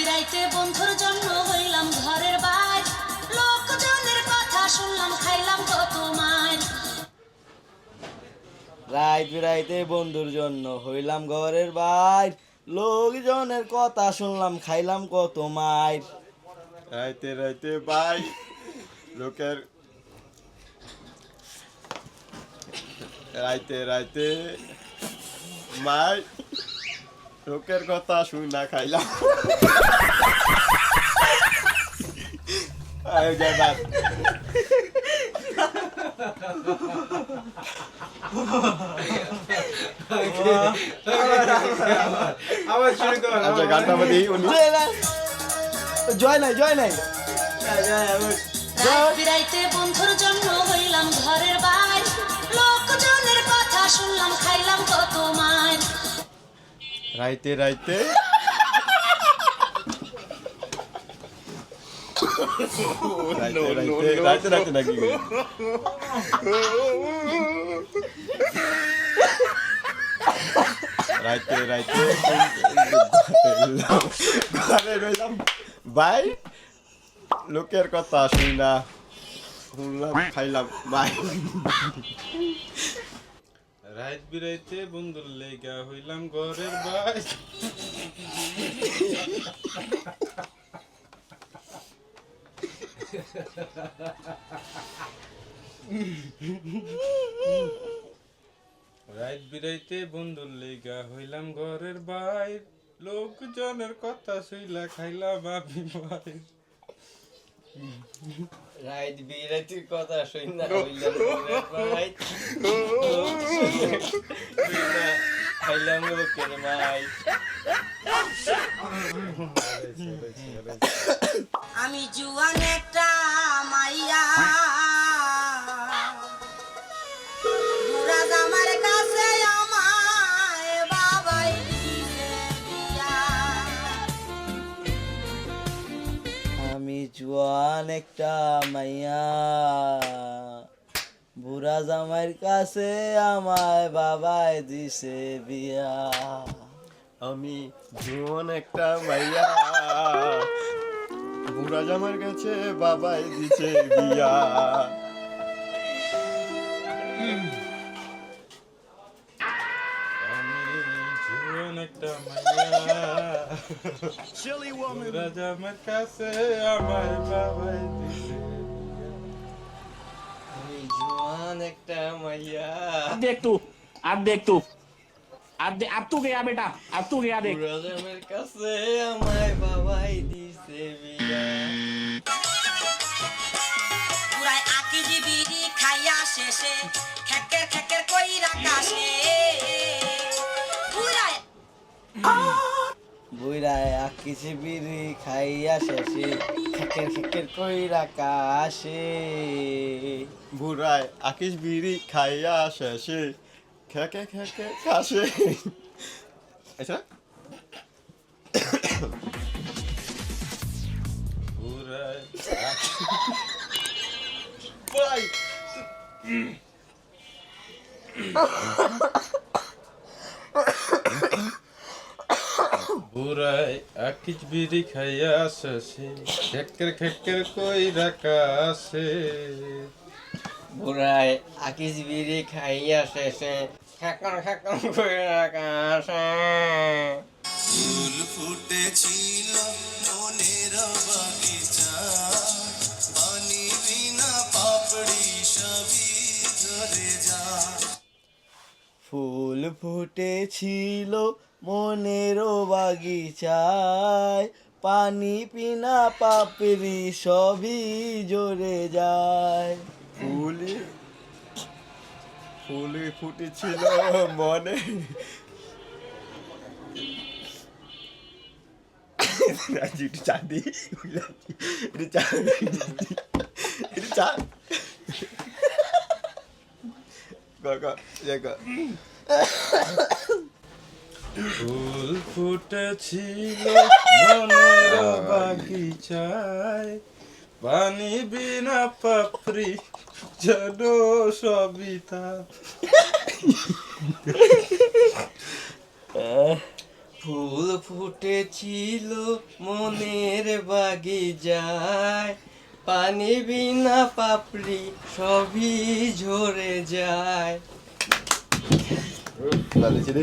বিরাইতে বন্ধুর জন্য হইলাম ঘরের বাইর, লোকজনের কথা শুনলাম খাইলাম কত মার। রাইত বিরাইতে বন্ধুর জন্য হইলাম ঘরের বাইর, লোকজনের কথা শুনলাম খাইলাম কত মাইর। রাইতে রাইতে ভাই লোকের রাইতে রাইতে মাই লোকের কথা শুই না খাইলাম। আয় যা বাস। আচ্ছা গানটা মধ্যে উনি জয় নাই জয় নাই। রাত বিরাইতে বন্ধুর জন্য হইলাম ঘরের বাইর, লোকজনের কথা শুনলাম খাইলাম কত মার। রাইতে রাইতে রাইতে রাইতে নাকি রাইতে রাইতে ঘরে রইলাম ভাই লোকের কথা শুনি না শুনলাম খাইলাম ভাই। রাত বিরাইতে বন্ধুর লেগা হইলাম ঘরের বাই। রাত বিরাইতে বন্ধুর লেগা হইলাম ঘরের বাইর, লোকজনের কথা শুইলা খাইলাম আমি মাইর। রাইত বিরাইতির কথা শুই না হইলাম ঘরের বাইর, খাইলাম লোকের মাই। আমি জুয়ান একটা মাইয়া, বুড়া জামার কাছে আমায় বাবাই দিছে বিয়া। আমি জোয়ান একটা মাইয়া, বুড়া জামাইয়ের কাছে আমায় বাবাই দিছে বিয়া। আমি জীবন একটা মাইয়া বুড়া জামার কাছে বাবাই দিছে বিয়া। আমি জীবন একটা মাইয়া, রাজা আমার কাছে আমায় বাবাই দিছে। আমি জোয়ান একটা মাইয়া, अब तू गया बेटा, अब तू गया देख। বুড়া জামার কাছে আমায় বাবাই দিছে বিয়া। পুরাই আকিজি বিড়ি খাইয়া শেষে খেকের খেকের কইরা কাশে। পুরাই বুইরায় আকিছি বিড়ি খাইয়া শেষে খেকের খেকের কইরা কাশে। বুড়ায় আকিস বিড়ি খাইয়া শেষে খেকে খেকে কাশে। আচ্ছা পুরাই ভাই বুড়াই আকিজ বিড়ি খাইয়া শেষে খেকের খেকের কইরা কাশে। বুড়ায় আকিস বিড়ি খাইয়া শেষে খাকন খাকন কইরা কাশে। ফুল ফুটেছিল মনের বাগিচা, পানি বিনা পাপড়ি সবই ঝরে যায়। ফুল ফুটেছিল মনের বাগিচায়, পানি পিনা পাপড়ি সবই জরে যায়। ফুলে ফুলে ফুটেছিল মনে রাজি একটু চা দি একটু চা একটু চা ফুল ফুটেছিল মনের বাগিচায়, পানি বিনা পাপড়ি যেন সবই তা। ফুল ফুটেছিল মনের বাগিচায়, পানি বিনা পাপড়ি সবই ঝরে যায়। ভালো ছিল